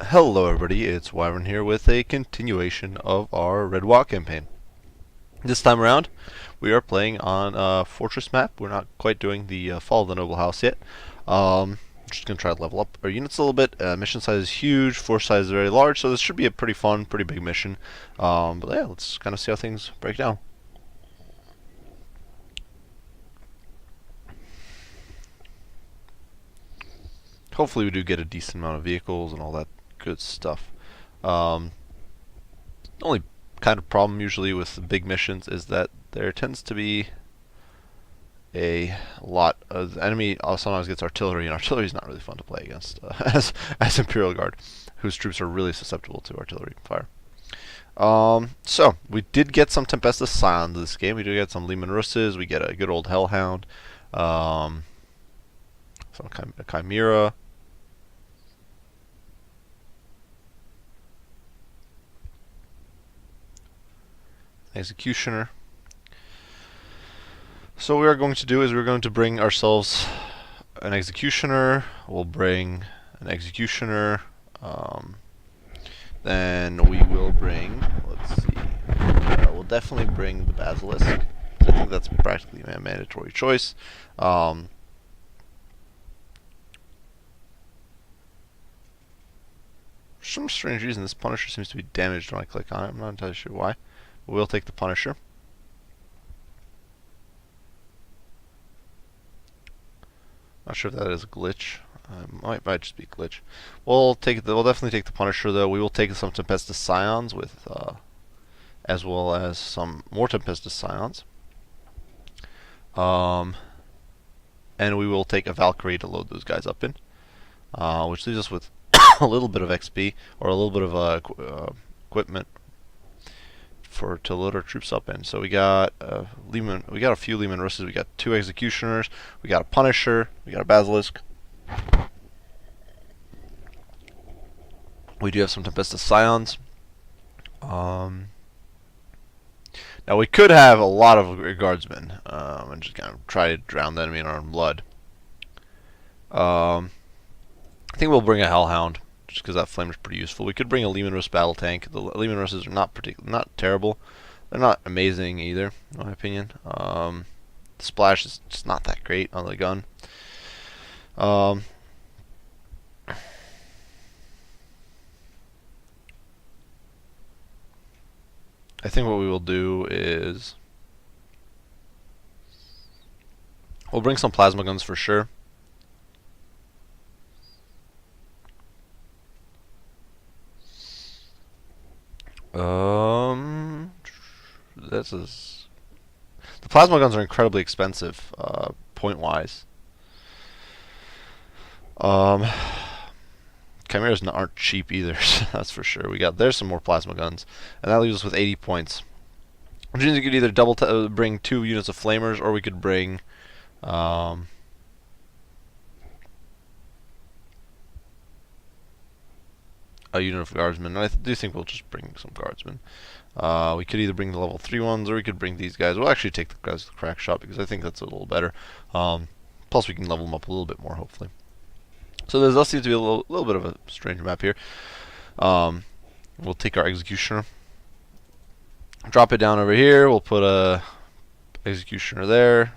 Hello everybody, it's Wyvern here with a continuation of our Red Walk campaign. This time around, we are playing on a fortress map. We're not quite doing the Fall of the Noble House yet. Just going to try to level up our units a little bit. Mission size is huge, force size is very large, so this should be a pretty fun, pretty big mission. But yeah, let's kind of see how things break down. Hopefully we do get a decent amount of vehicles and all that good stuff. The only kind of problem usually with the big missions is that there tends to be a lot of the enemy sometimes gets artillery, and artillery is not really fun to play against as Imperial Guard, whose troops are really susceptible to artillery fire. So we did get some Tempestus Scions this game. We do get some Leman Russes. We get a good old Hellhound, some Chimera. Executioner. So what we are going to do is we're going to bring ourselves an Executioner. We'll bring an Executioner. Then we will bring, let's see, we'll definitely bring the Basilisk. I think that's practically a mandatory choice. For some strange reason, this Punisher seems to be damaged when I click on it. I'm not entirely sure why. We'll take the Punisher. Not sure if that is a glitch. Might just be a glitch. We'll definitely take the Punisher though. We will take some Tempestus Scions with, as well as some more Tempestus Scions. And we will take a Valkyrie to load those guys up in, which leaves us with a little bit of XP or a little bit of equipment to load our troops up in. So we got a few Leman Russes, we got 2 Executioners, we got a Punisher, we got a Basilisk. We do have some Tempestus Scions. Now we could have a lot of Guardsmen and just kind of try to drown the enemy in our own blood. I think we'll bring a Hellhound, just because that flame is pretty useful. We could bring a Leman Russ battle tank. The Leman Russes are not terrible. They're not amazing either, in my opinion. The splash is just not that great on the gun. I think what we will do is we'll bring some plasma guns for sure. The plasma guns are incredibly expensive, point wise. Chimeras aren't cheap either, that's for sure. There's some more plasma guns, and that leaves us with 80 points. Which means we could either bring 2 units of flamers, or we could bring a unit of guardsmen. And I do think we'll just bring some guardsmen. We could either bring the level 3 ones, or we could bring these guys. We'll actually take the guys with the crack shot, because I think that's a little better. Plus we can level them up a little bit more, hopefully. So there does seem to be a little bit of a strange map here. We'll take our Executioner, drop it down over here. We'll put a Executioner there.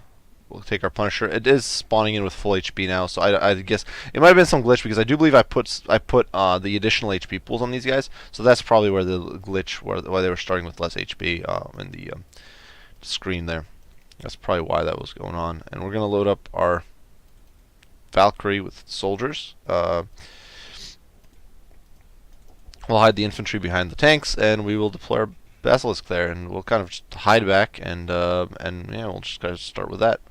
We'll take our Punisher. It is spawning in with full HP now, so I guess it might have been some glitch, because I do believe I put the additional HP pools on these guys, so that's probably where the glitch, why they were starting with less HP in the screen there. That's probably why that was going on. And we're gonna load up our Valkyrie with soldiers. We'll hide the infantry behind the tanks, and we will deploy our Basilisk there, and we'll kind of just hide back, and yeah, we'll just kind of start with that.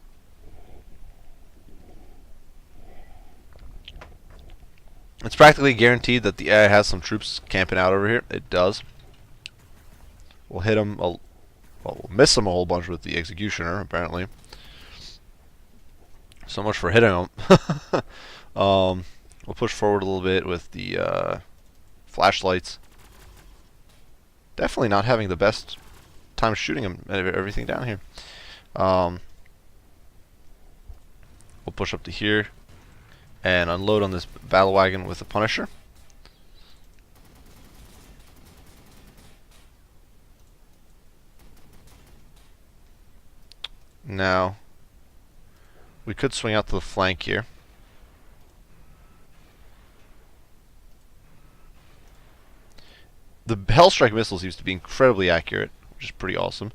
It's practically guaranteed that the AI has some troops camping out over here. It does. We'll hit them. Well, we'll miss them a whole bunch with the Executioner, apparently. So much for hitting them. We'll push forward a little bit with the flashlights. Definitely not having the best time shooting them, everything down here. We'll push up to here and unload on this battle wagon with the Punisher. Now, we could swing out to the flank here. The Hellstrike missile seems to be incredibly accurate, which is pretty awesome.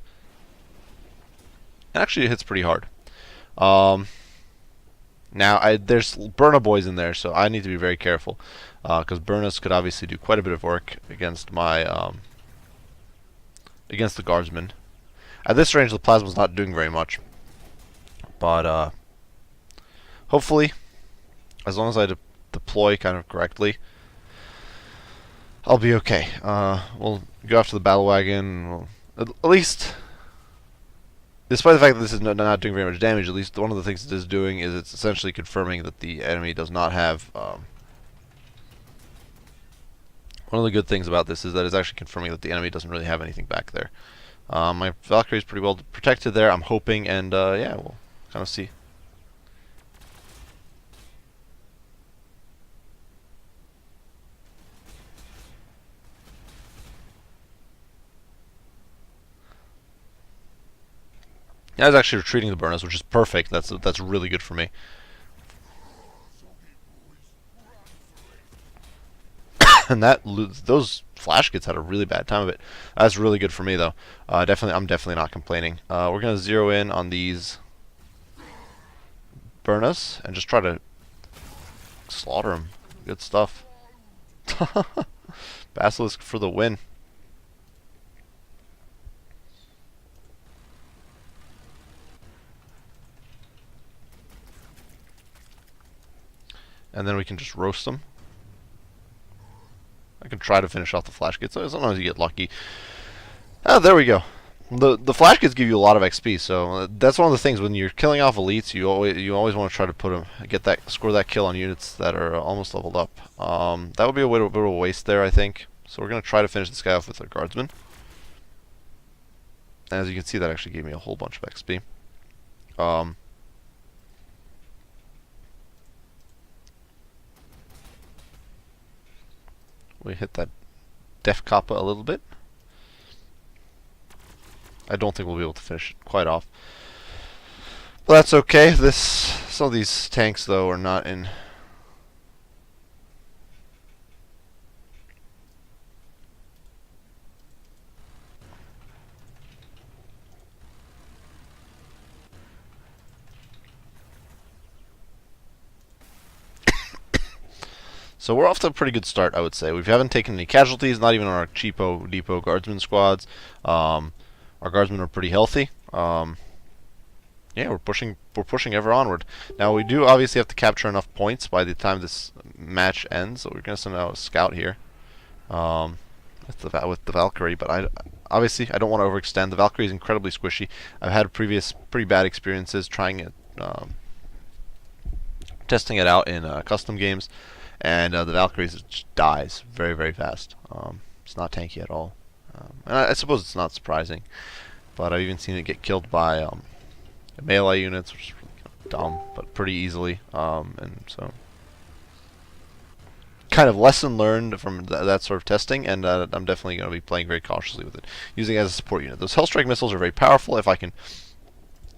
And actually, it hits pretty hard. Now, there's Burna boys in there, so I need to be very careful. Because Burnas could obviously do quite a bit of work against my... against the guardsmen. At this range, the plasma's not doing very much. But, hopefully, as long as I deploy kind of correctly, I'll be okay. We'll go after the battle wagon. We'll, at least, despite the fact that this is not doing very much damage, at least one of the things it is doing is it's essentially confirming that the enemy does not have... one of the good things about this is that it's actually confirming that the enemy doesn't really have anything back there. My Valkyrie is pretty well protected there, I'm hoping, and yeah, we'll kind of see. Yeah, I was actually retreating the Burnas, which is perfect. That's really good for me. And those flash kits had a really bad time of it. That's really good for me though. I'm definitely not complaining. We're gonna zero in on these Burnas and just try to slaughter them. Good stuff. Basilisk for the win. And then we can just roast them. I can try to finish off the flash kits. So sometimes you get lucky. Oh, there we go. The flash kits give you a lot of XP, so that's one of the things when you're killing off elites. You always want to try to score that kill on units that are almost leveled up. That would be a bit of a waste there, I think. So we're gonna try to finish this guy off with our guardsmen. And as you can see, that actually gave me a whole bunch of XP. We hit that Def Kappa a little bit. I don't think we'll be able to finish it quite off. But that's okay. Some of these tanks, though, are not in... So we're off to a pretty good start, I would say. We haven't taken any casualties, not even on our cheapo depot guardsman squads. Our guardsmen are pretty healthy. Yeah, we're pushing ever onward. Now we do obviously have to capture enough points by the time this match ends. So we're gonna send out a scout here with the Valkyrie, but obviously I don't want to overextend. The Valkyrie is incredibly squishy. I've had previous pretty bad experiences trying it, testing it out in custom games. And the Valkyrie just dies very, very fast. It's not tanky at all. And I suppose it's not surprising. But I've even seen it get killed by melee units, which is really dumb, but pretty easily. And so, kind of lesson learned from that sort of testing, and I'm definitely going to be playing very cautiously with it, using it as a support unit. Those Hellstrike missiles are very powerful. If I can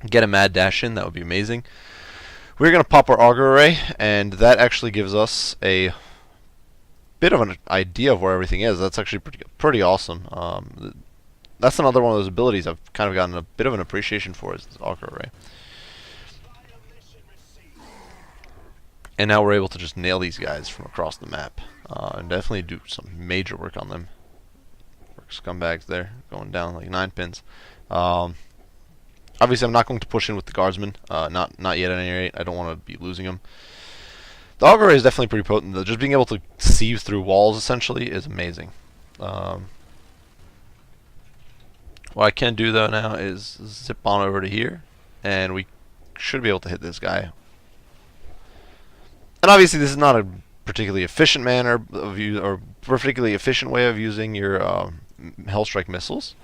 get a mad dash in, that would be amazing. We're going to pop our auger array, and that actually gives us a bit of an idea of where everything is. That's actually pretty awesome. That's another one of those abilities I've kind of gotten a bit of an appreciation for, is this auger array. And now we're able to just nail these guys from across the map, and definitely do some major work on them. Scumbags there, going down like 9 pins. Obviously, I'm not going to push in with the guardsmen. Not yet at any rate. I don't want to be losing them. The auger array is definitely pretty potent, though. Just being able to sieve through walls, essentially, is amazing. What I can do, though, now is zip on over to here, and we should be able to hit this guy. And obviously, this is not a particularly efficient manner of or particularly efficient way of using your Hellstrike missiles.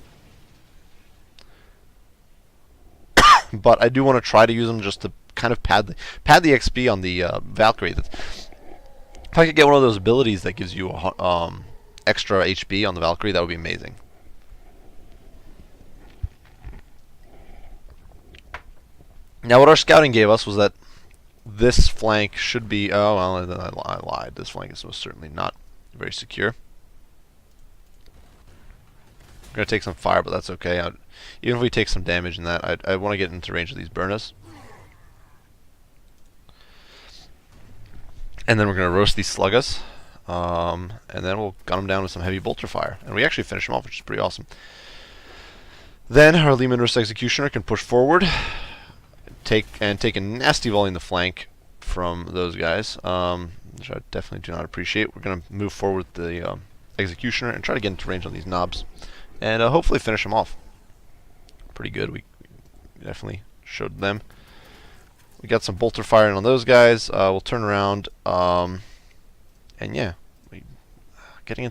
But I do want to try to use them just to kind of pad the XP on the Valkyrie. If I could get one of those abilities that gives you extra HP on the Valkyrie, that would be amazing. Now, what our scouting gave us was that this flank should be... Oh, well, then I lied. This flank is most certainly not very secure. We're going to take some fire, but that's okay. Even if we take some damage in that, I want to get into range of these burners. And then we're going to roast these sluggas. And then we'll gun them down with some heavy bolter fire. And we actually finish them off, which is pretty awesome. Then our Lehman Russ Executioner can push forward, take a nasty volley in the flank from those guys, which I definitely do not appreciate. We're going to move forward with the Executioner and try to get into range on these knobs, and hopefully finish them off. Pretty good. We definitely showed them. We got some bolter firing on those guys. We'll turn around, and yeah, getting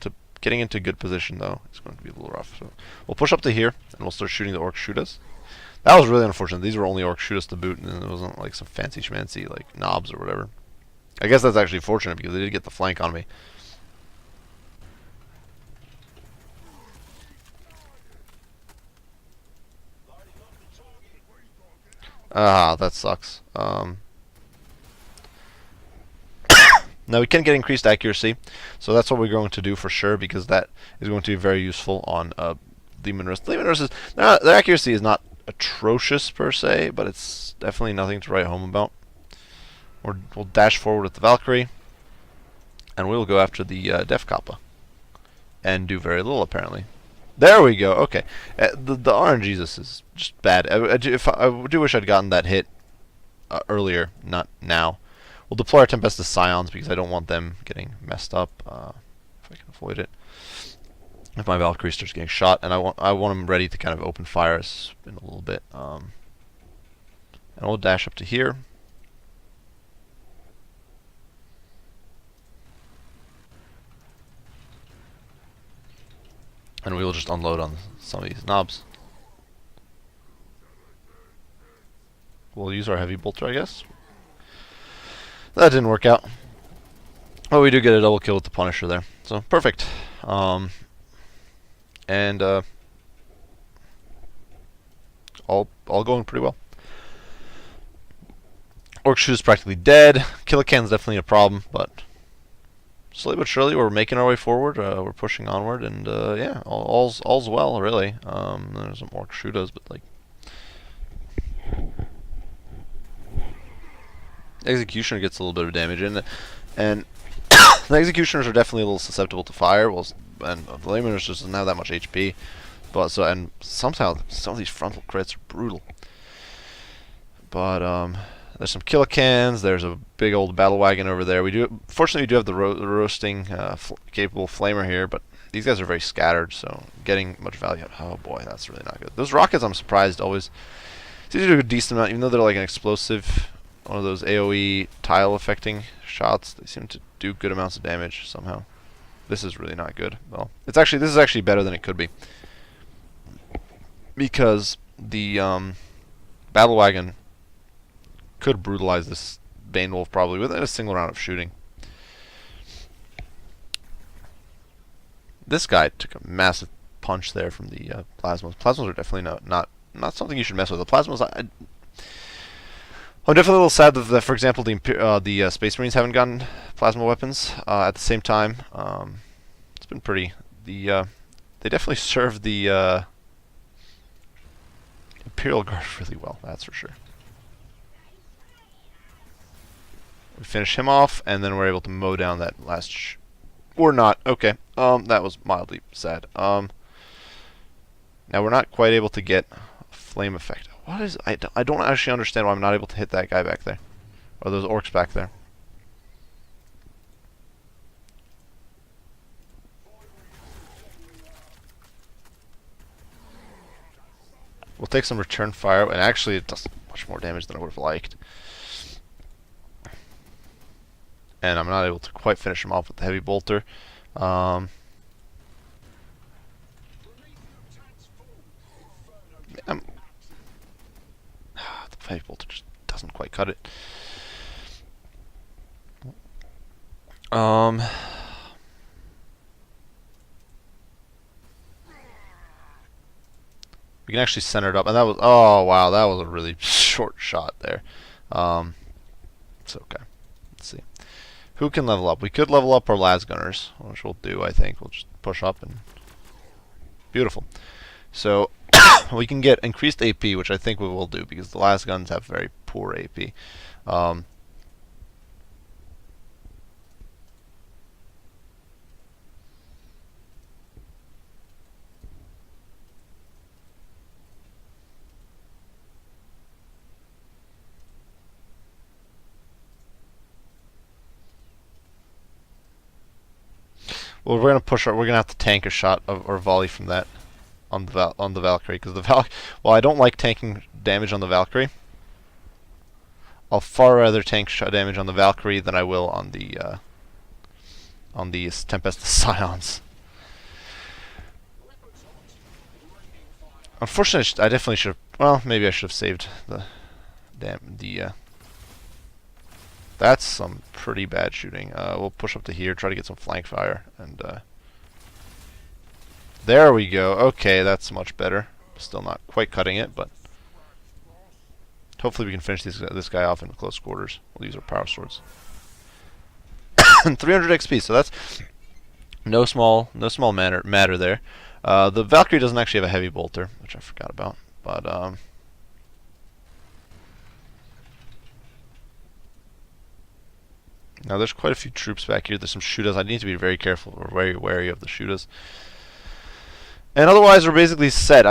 into good position though. It's going to be a little rough. So we'll push up to here, and we'll start shooting the orc shoot us. That was really unfortunate. These were only orc shoot us to boot, and it wasn't like some fancy schmancy like knobs or whatever. I guess that's actually fortunate because they did get the flank on me. Ah, that sucks. Now we can get increased accuracy, so that's what we're going to do for sure, because that is going to be very useful on Lehman Russ. Lehman Russ, their accuracy is not atrocious per se, but it's definitely nothing to write home about. We'll dash forward with the Valkyrie, and we'll go after the Def Kappa, and do very little apparently. There we go. Okay, the RNGesus is just bad. I do wish I'd gotten that hit earlier, not now. We'll deploy our Tempestus Scions because I don't want them getting messed up. If I can avoid it. If my Valkyrie starts getting shot, and I want them ready to kind of open fire us in a little bit. And we'll dash up to here. And we will just unload on some of these knobs. We'll use our heavy bolter, I guess. That didn't work out. Oh, we do get a double kill with the Punisher there. So, perfect. All going pretty well. Orc Shoot is practically dead. Killican's definitely a problem, but slowly but surely we're making our way forward. We're pushing onward, and yeah, all's well, really. There's some Orc Shootas, but like... Executioner gets a little bit of damage in it, and the Executioners are definitely a little susceptible to fire. Well, and the Lehman Russ just doesn't have that much HP, but and somehow some of these frontal crits are brutal. But there's some Killicans. There's a big old battle wagon over there. Fortunately, we do have the roasting capable flamer here, but these guys are very scattered, so getting much value. Oh boy, that's really not good. Those rockets, I'm surprised, always seem to do a decent amount, even though they're like an explosive. One of those AoE tile affecting shots. They seem to do good amounts of damage somehow. This is really not good. Well, this is actually better than it could be, because the battle wagon could brutalize this Bane Wolf probably within a single round of shooting. This guy took a massive punch there from the plasmas. Plasmas are definitely not something you should mess with. The plasmas, I'm definitely a little sad that, for example, the Space Marines haven't gotten plasma weapons at the same time. It's been pretty... they definitely serve the Imperial Guard really well, that's for sure. We finish him off, and then we're able to mow down that last... or not. Okay. That was mildly sad. Now we're not quite able to get a flame effect. What is... I don't actually understand why I'm not able to hit that guy back there. Or those orcs back there. We'll take some return fire, and actually it does much more damage than I would have liked. And I'm not able to quite finish him off with the heavy bolter. The heavy bolter just doesn't quite cut it. We can actually center it up, and that was... oh wow, that was a really short shot there. It's okay. Let's see. Who can level up? We could level up our las gunners, which we'll do, I think. We'll just push up and... Beautiful. So, we can get increased AP, which I think we will do, because the las guns have very poor AP. Well, we're gonna push. We're gonna have to tank a shot or volley from that on the Valkyrie, because Well, I don't like tanking damage on the Valkyrie. I'll far rather tank shot damage on the Valkyrie than I will on the Tempest Scions. Unfortunately, I definitely should have. Well, maybe I should have saved the That's some pretty bad shooting. We'll push up to here, try to get some flank fire, and there we go. Okay, that's much better. Still not quite cutting it, but hopefully we can finish this guy off in close quarters. We'll use our power swords. 300 XP, so that's no small matter there. The Valkyrie doesn't actually have a heavy bolter, which I forgot about, but now there's quite a few troops back here. There's some shooters. I need to be very careful or very wary of the shooters. And otherwise, we're basically set.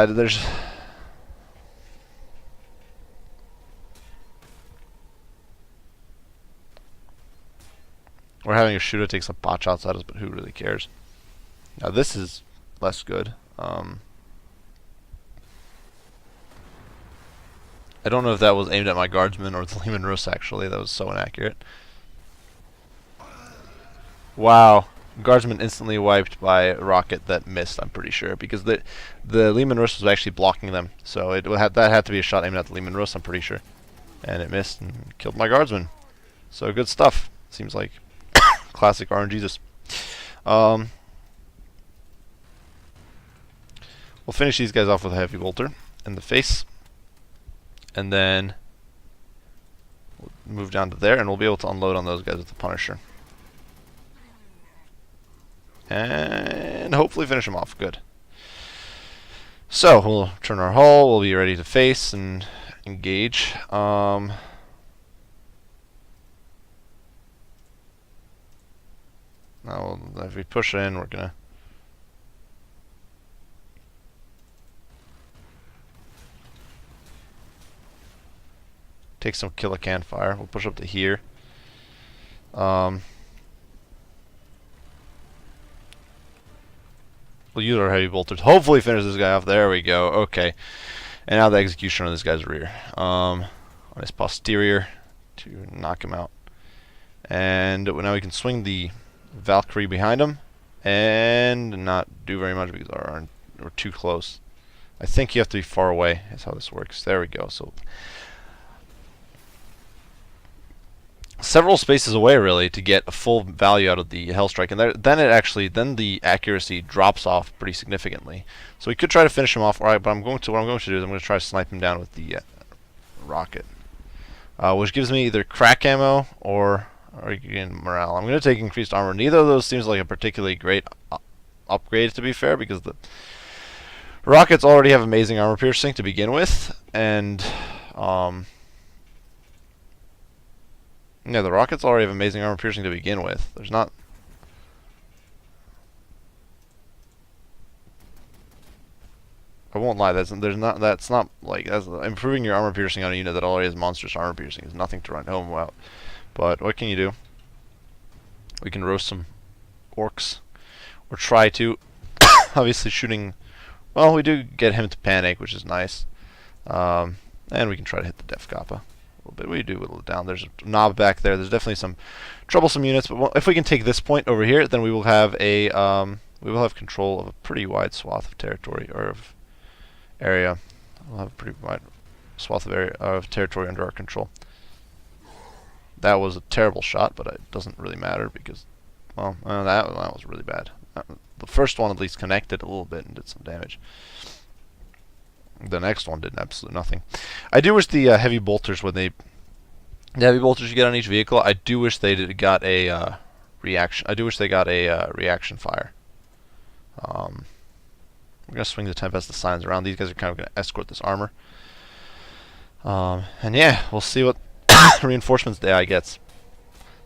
We're having a shooter take some pot shots at us, but who really cares? Now this is less good. I don't know if that was aimed at my guardsmen or the Lehman Russ, actually. That was so inaccurate. Wow. Guardsman instantly wiped by a rocket that missed, I'm pretty sure, because the Lehman Russ was actually blocking them. So that had to be a shot aimed at the Lehman Russ, I'm pretty sure. And it missed and killed my guardsman. So good stuff. Seems like classic RNGesus. We'll finish these guys off with a heavy bolter in the face. And then we'll move down to there, and we'll be able to unload on those guys with the Punisher. And hopefully finish him off. Good. So we'll turn our hull. We'll be ready to face and engage. Now if we push in, we're gonna take some kilocan fire. We'll push up to here. We'll use our heavy bolters. Hopefully finish this guy off. There we go. Okay. And now the execution on this guy's rear. On his posterior to knock him out. And now we can swing the Valkyrie behind him and not do very much because we're too close. I think you have to be far away. That's how this works. There we go. So several spaces away really to get a full value out of the Hellstrike, and then the accuracy drops off pretty significantly. So we could try to finish him off, alright, but what I'm going to do is I'm going to try to snipe him down with the rocket, which gives me either crack ammo or again morale. I'm going to take increased armor. Neither of those seems like a particularly great upgrade, to be fair, because the rockets already have amazing armor piercing to begin with, and yeah, the rockets already have amazing armor piercing to begin with. There's not... I won't lie, that's not like improving your armor piercing on a unit that already has monstrous armor piercing is nothing to run home about. But what can you do? We can roast some orcs, or try to. Obviously shooting, well, we do get him to panic, which is nice. And we can try to hit the Def Kappa. Bit. We do whittle it down. There's a knob back there. There's definitely some troublesome units, but if we can take this point over here, then we will have control of a pretty wide swath of territory or of area. We'll have a pretty wide swath of territory under our control. That was a terrible shot, but it doesn't really matter because, well, that was really bad. The first one at least connected a little bit and did some damage. The next one did absolutely nothing. I do wish the heavy bolters, when the heavy bolters you get on each vehicle, I do wish they got a reaction. I do wish they got a reaction fire. We're gonna swing the Tempest of Signs around. These guys are kind of gonna escort this armor. And yeah, we'll see what reinforcements the AI gets.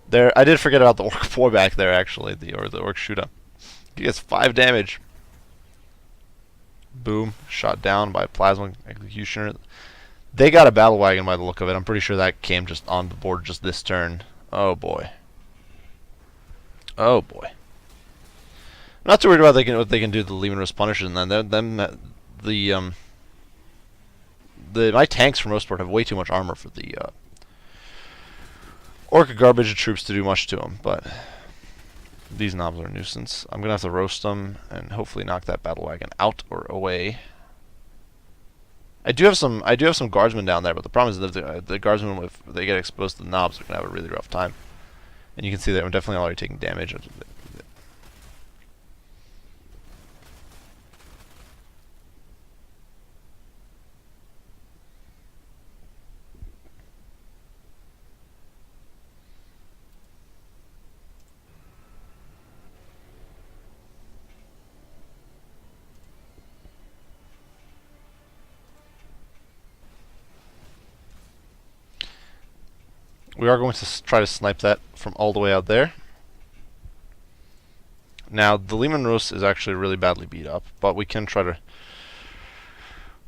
There, I did forget about the Orc 4 back there actually, the Orc Shooter. He gets 5 damage. Boom, shot down by Plasma Executioner. They got a battle wagon by the look of it. I'm pretty sure that came just on the board just this turn. Oh boy. Oh boy. I'm not too worried about what they can do to the Lehman Russ Punishers, and then my tanks for most part have way too much armor for the Orca garbage troops to do much to them, but these knobs are a nuisance. I'm gonna have to roast them and hopefully knock that battle wagon out or away. I do have some guardsmen down there, but the problem is that the guardsmen, if they get exposed to the knobs, they're gonna have a really rough time. And you can see that I'm definitely already taking damage. We are going to try to snipe that from all the way out there. Now, the Lehman Roast is actually really badly beat up, but we can try to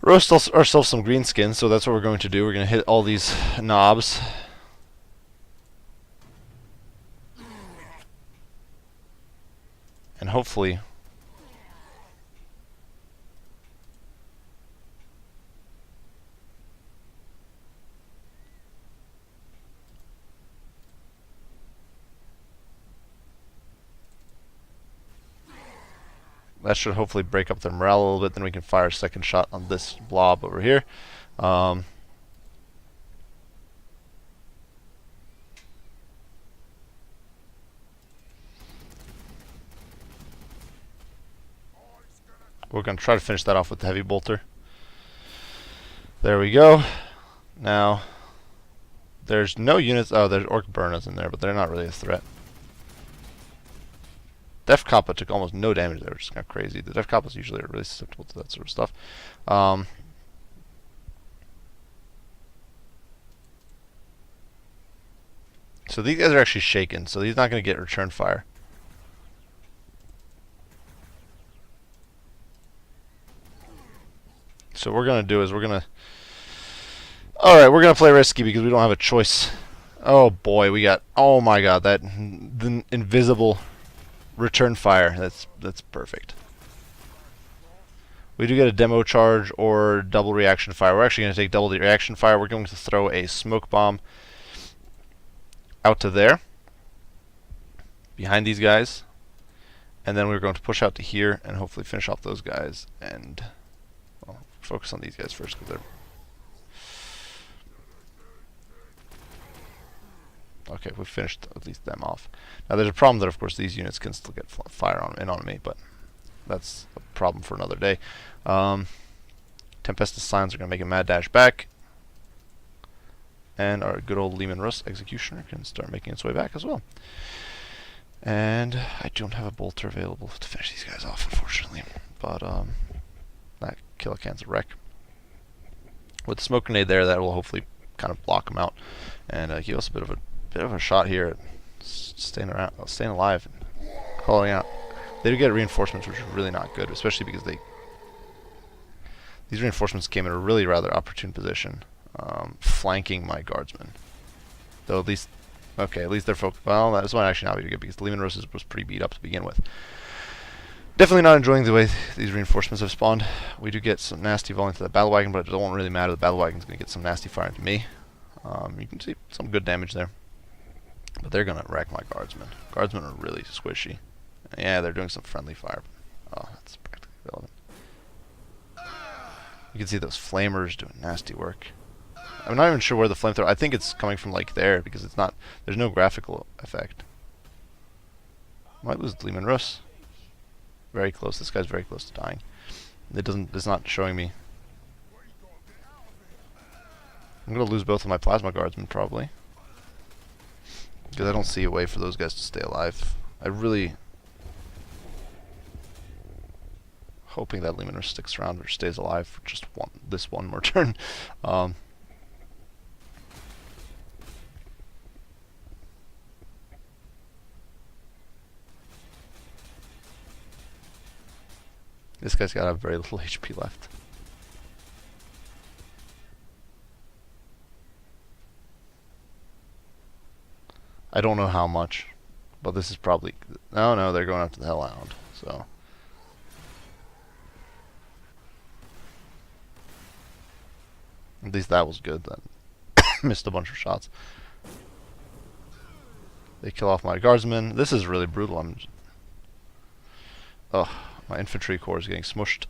roast ourselves some green skin, so that's what we're going to do. We're going to hit all these knobs. And hopefully that should hopefully break up their morale a little bit. Then we can fire a second shot on this blob over here. We're going to try to finish that off with the heavy bolter. There we go. Now, there's no units. Oh, there's Orc Burners in there, but they're not really a threat. Def Kappa took almost no damage there, which is kind of crazy. The Def Kappas usually are really susceptible to that sort of stuff. So these guys are actually shaken, so he's not going to get return fire. So what we're going to do is we're going to play risky because we don't have a choice. Oh boy, we got, oh my god, that the invisible return fire. That's perfect. We do get a demo charge or double reaction fire. We're actually going to take double the reaction fire. We're going to throw a smoke bomb out to there, behind these guys, and then we're going to push out to here and hopefully finish off those guys and, well, focus on these guys first because they're okay. We finished at least them off. Now there's a problem that of course these units can still get fire on me, but that's a problem for another day. Tempestus Signs are going to make a mad dash back, and our good old Lehman Russ Executioner can start making its way back as well. And I don't have a bolter available to finish these guys off, unfortunately. But that killer can's a wreck. With the smoke grenade there, that will hopefully kind of block them out and give us a bit of a shot here at staying alive, and calling out. They do get reinforcements, which are really not good, especially because these reinforcements came in a really rather opportune position, flanking my guardsmen. Though at least, okay, at least they're focused. Well, that might actually not be good because the Lehman Roses was pretty beat up to begin with. Definitely not enjoying the way these reinforcements have spawned. We do get some nasty volume to the battle wagon, but it won't really matter. The battle wagon's going to get some nasty fire into me. You can see some good damage there. But they're going to wreck my guardsmen. Guardsmen are really squishy. Yeah, they're doing some friendly fire. Oh, that's practically irrelevant. You can see those flamers doing nasty work. I'm not even sure where the flamethrower. I think it's coming from like there because it's not. There's no graphical effect. Might lose Lehman Russ. Very close. This guy's very close to dying. It doesn't. It's not showing me. I'm going to lose both of my plasma guardsmen, probably. Because I don't see a way for those guys to stay alive. I really... hoping that Lehman sticks around or stays alive for just this one more turn. This guy's got very little HP left. I don't know how much, but this is probably... No, they're going after the Hellhound, so... At least that was good then. Missed a bunch of shots. They kill off my guardsmen. This is really brutal. Oh, my infantry corps is getting smushed.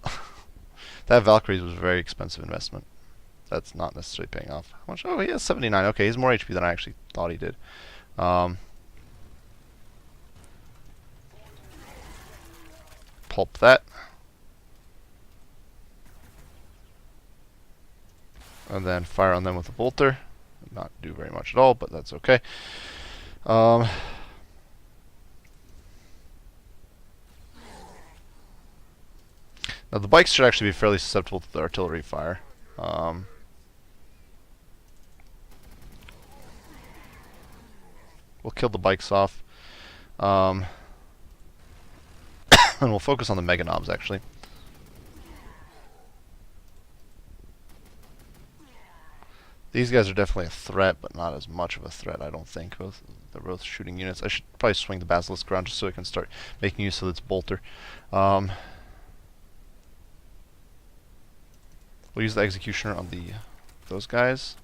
That Valkyries was a very expensive investment. That's not necessarily paying off. How much? Oh, he has 79. Okay, he's more HP than I actually thought he did. Pulp that. And then fire on them with a bolter. Not do very much at all, but that's okay. Now the bikes should actually be fairly susceptible to the artillery fire. We'll kill the bikes off. And we'll focus on the Mega Knobs, actually. These guys are definitely a threat, but not as much of a threat, I don't think. They're both shooting units. I should probably swing the Basilisk around just so I can start making use of its bolter. We'll use the Executioner on those guys.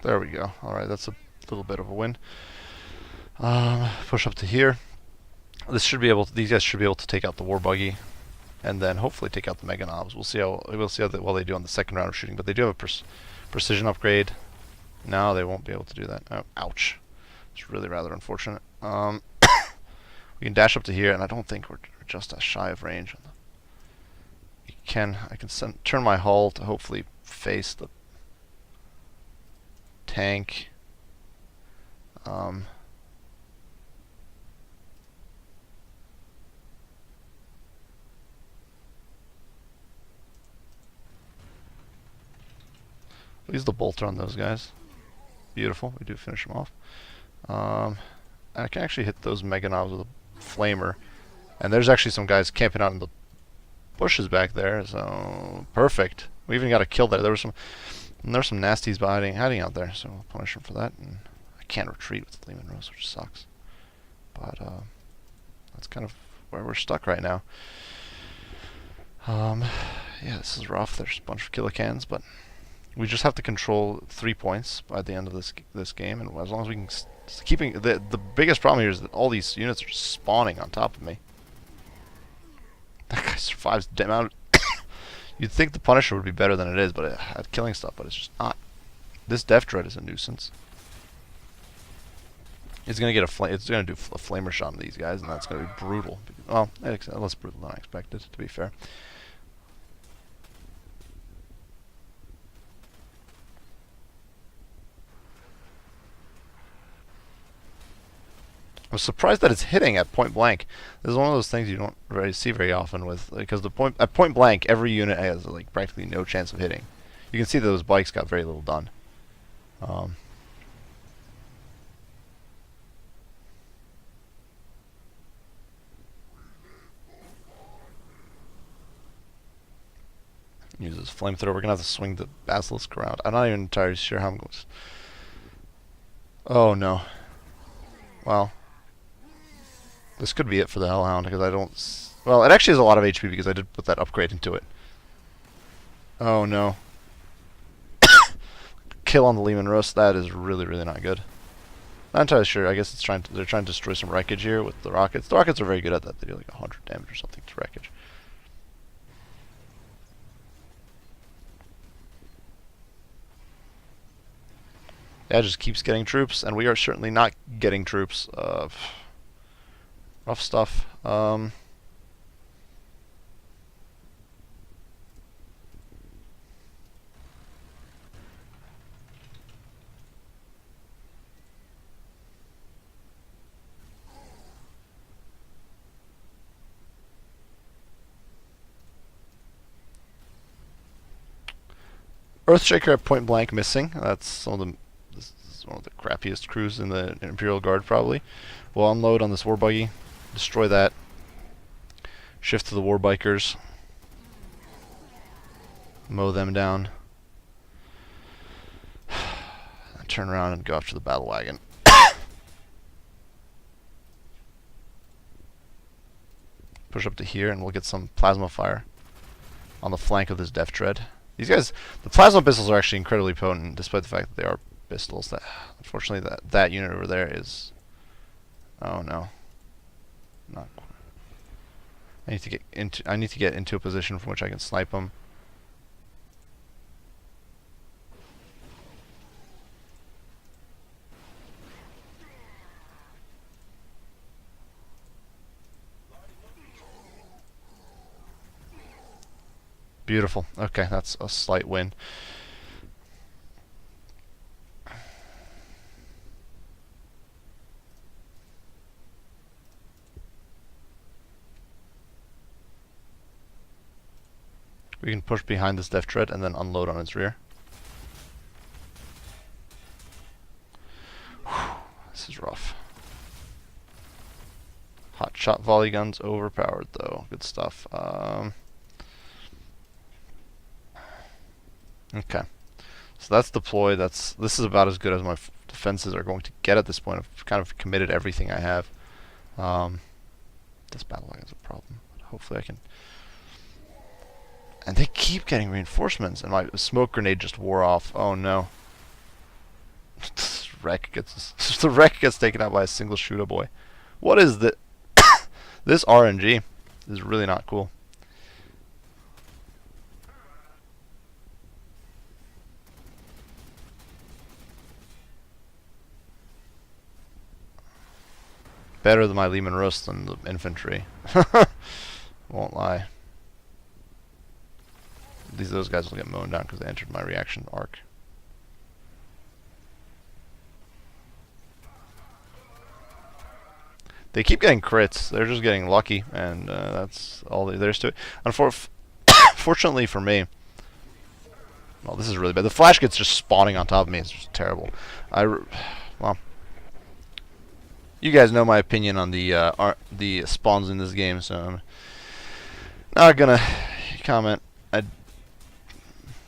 There we go. Alright, that's a little bit of a win. Push up to here. These guys should be able to take out the War Buggy, and then hopefully take out the Mega Knobs. We'll see how well they do on the second round of shooting. But they do have a precision upgrade. No, they won't be able to do that. Oh, ouch! It's really rather unfortunate. We can dash up to here, and I don't think we're just shy of range. I can turn my hull to hopefully face the tank. Use the bolter on those guys. Beautiful. We do finish them off. I can actually hit those Mega Knobs with a flamer. And there's actually some guys camping out in the bushes back there. So perfect. We even got a kill there. There were some nasties hiding out there. So we'll punish them for that. And I can't retreat with the Lehman Rose, which sucks. But that's kind of where we're stuck right now. Yeah, this is rough. There's a bunch of killicans, but we just have to control 3 points by the end of this game, and as long as we can keeping the biggest problem here is that all these units are just spawning on top of me. That guy survives the amount. You'd think the Punisher would be better than it is, but at killing stuff, but it's just not. This Death Dread is a nuisance. It's gonna do a flamer shot on these guys, and that's gonna be brutal. Well, less brutal than I expected, to be fair. I was surprised that it's hitting at point blank. This is one of those things you don't really see very often because at point blank every unit has like practically no chance of hitting. You can see that those bikes got very little done. I use this flamethrower. We're gonna have to swing the Basilisk around. I'm not even entirely sure how I'm going to... Oh no. Well, this could be it for the Hellhound, because I don't... Well, it actually has a lot of HP because I did put that upgrade into it. Oh no. Kill on the Lehman Rust. That is really, really not good. Not entirely sure. I guess they're trying to destroy some wreckage here with the rockets. The rockets are very good at that. They do like 100 damage or something to wreckage. Yeah, just keeps getting troops, and we are certainly not getting troops. Rough stuff. Earthshaker at point blank missing. That's some of the this is one of the crappiest crews in the Imperial Guard probably. We'll unload on this war buggy, destroy that. Shift to the war bikers. Mow them down. Turn around and go after the battle wagon. Push up to here and we'll get some plasma fire on the flank of this Death Tread. These guys, the plasma pistols are actually incredibly potent, despite the fact that they are pistols. That, unfortunately, that unit over there is. Oh no. Not. I need to get into a position from which I can snipe them. Beautiful. Okay, that's a slight win. We can push behind this Death Tread and then unload on its rear. Whew, this is rough. Hot shot volley guns overpowered though. Good stuff. Okay, so that's deployed. This is about as good as my defenses are going to get at this point. I've kind of committed everything I have. This battle line is a problem. Hopefully I can. And they keep getting reinforcements, and my smoke grenade just wore off. Oh no! The wreck gets taken out by a single shooter boy. What is this? This RNG is really not cool. Better than my Lehman Russ than the infantry. Won't lie. Those guys will get mown down because they entered my reaction arc. They keep getting crits. They're just getting lucky, and that's all there's to it. Unfortunately for me, well, this is really bad. The flash gets just spawning on top of me. It's just terrible. Well, you guys know my opinion on the spawns in this game, so I'm not gonna comment.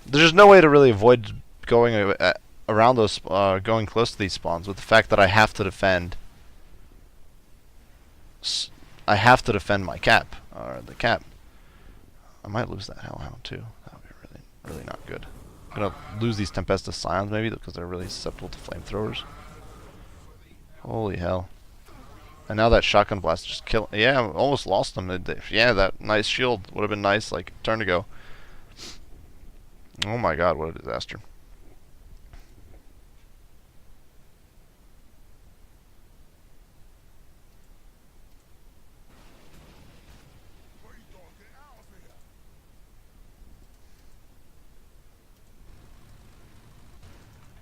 There's just no way to really avoid going around those, going close to these spawns. With the fact that I have to defend, my cap or the cap. I might lose that Hellhound too. That would be really not good. I'm gonna lose these Tempestus Scions maybe because they're really susceptible to flamethrowers. Holy hell! And now that shotgun blast just killed. Yeah, I almost lost them. Yeah, that nice shield would have been nice, like a turn ago. Oh my god, what a disaster.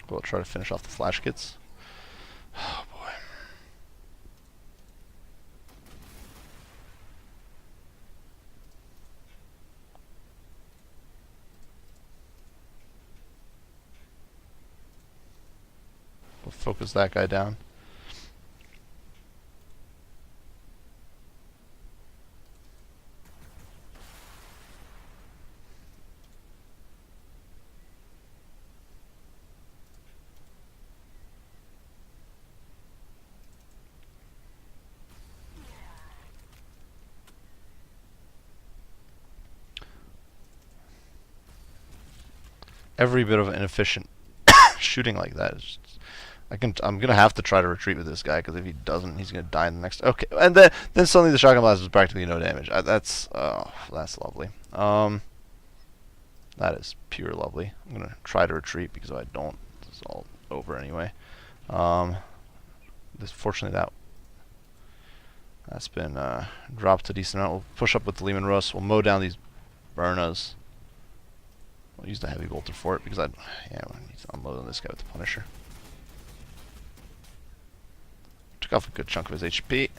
We'll try to finish off the flash kits. Oh boy. We'll focus that guy down. Every bit of inefficient shooting like that is just, I'm gonna have to try to retreat with this guy, because if he doesn't, he's gonna die in the next. Okay, and then suddenly the shotgun blast was practically no damage. That's lovely. That is pure lovely. I'm gonna try to retreat, because if I don't, it's all over anyway. Fortunately that's been dropped a decent amount. We'll push up with the Lehman Russ. We'll mow down these Burnas. We'll use the heavy bolter for it, because we need to unload on this guy with the Punisher. Took off a good chunk of his HP.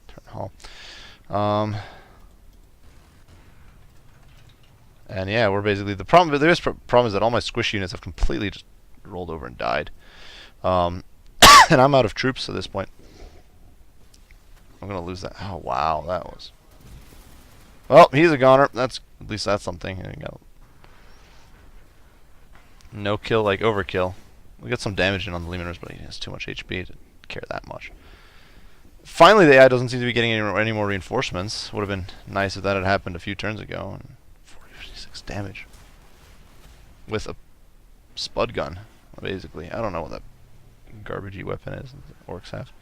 Turn hall. And yeah, we're basically the problem. The biggest problem is that all my squish units have completely just rolled over and died. And I'm out of troops at this point. I'm gonna lose that. Oh wow, that was. Well, he's a goner. At least that's something. No kill like overkill. We get some damage in on the Lehman, but he has too much HP to care that much. Finally, the AI doesn't seem to be getting any more reinforcements. Would have been nice if that had happened a few turns ago. And 46 damage with a spud gun, basically. I don't know what that garbagey weapon is that the orcs have.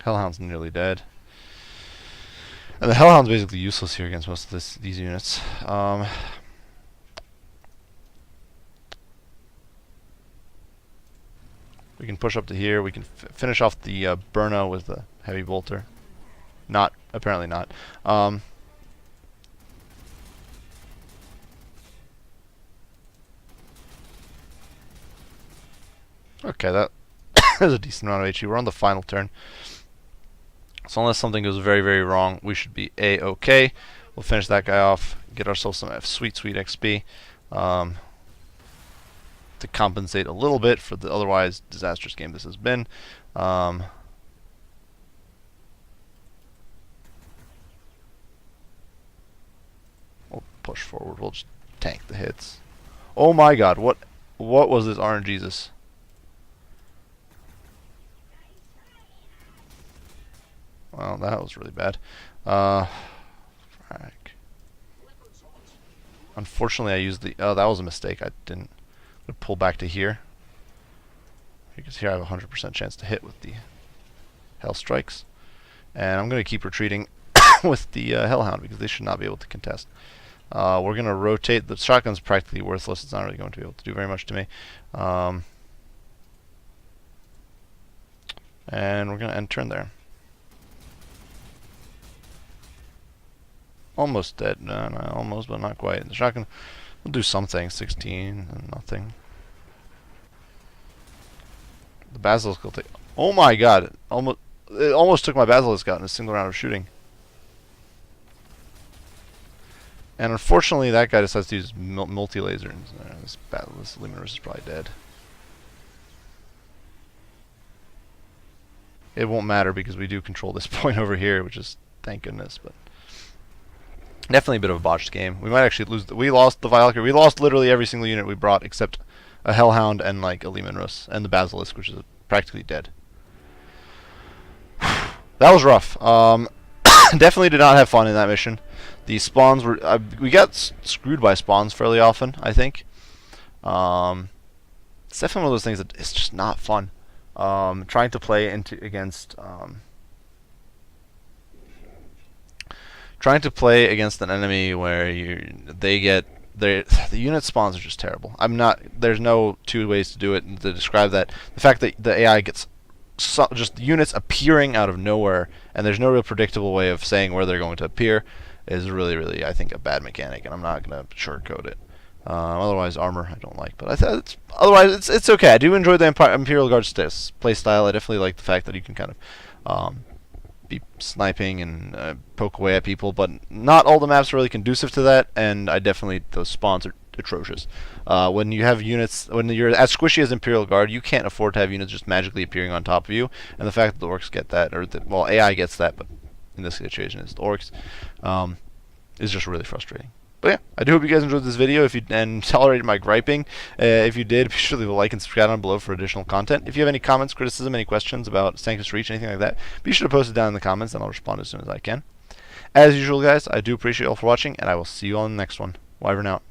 Hellhound's nearly dead. And the Hellhound's basically useless here against most of these units. We can push up to here. We can finish off the Burna with the heavy bolter. Apparently not. Okay, that is a decent amount of HP. We're on the final turn. So unless something goes very, very wrong, we should be A-okay. We'll finish that guy off, get ourselves some sweet, sweet XP to compensate a little bit for the otherwise disastrous game this has been. We'll push forward. We'll just tank the hits. Oh my God! What was this RNGesus? Well, that was really bad. Frack. Unfortunately, I used the. Oh, that was a mistake. I didn't. I'm gonna pull back to here, because here I have a 100% chance to hit with the Hell Strikes, and I'm gonna keep retreating with the Hellhound, because they should not be able to contest. We're gonna rotate. The shotgun's practically worthless. It's not really going to be able to do very much to me. And we're gonna end turn there. Almost dead. No, almost, but not quite. The shotgun will do something. 16 and nothing. The Basilisk will take. Oh my God! It almost took my Basilisk out in a single round of shooting. And unfortunately, that guy decides to use multi-laser. This Lehman is probably dead. It won't matter, because we do control this point over here, which is thank goodness. But definitely a bit of a botched game. We might actually lose. We lost the Vialker. We lost literally every single unit we brought except a Hellhound and like a Lehman Russ and the Basilisk, which is practically dead. That was rough. Definitely did not have fun in that mission. The spawns were. We got screwed by spawns fairly often, I think. It's definitely one of those things that it's just not fun. Trying to play against an enemy where the unit spawns are just terrible. There's no two ways to do it to describe that. The fact that the AI gets just units appearing out of nowhere, and there's no real predictable way of saying where they're going to appear, is really, really, I think, a bad mechanic, and I'm not going to sugarcoat it. Otherwise, armor I don't like, but otherwise it's okay. I do enjoy the Imperial Guard play style. I definitely like the fact that you can kind of be sniping and poke away at people, but not all the maps are really conducive to that, and those spawns are atrocious. When you have units, when you're as squishy as Imperial Guard, you can't afford to have units just magically appearing on top of you, and the fact that the orcs get that, well, AI gets that, but in this situation it's the orcs, is just really frustrating. But yeah, I do hope you guys enjoyed this video and tolerated my griping. If you did, be sure to leave a like and subscribe down below for additional content. If you have any comments, criticism, any questions about Sanctus Reach, anything like that, be sure to post it down in the comments, and I'll respond as soon as I can. As usual, guys, I do appreciate you all for watching, and I will see you all in the next one. Wyvern out.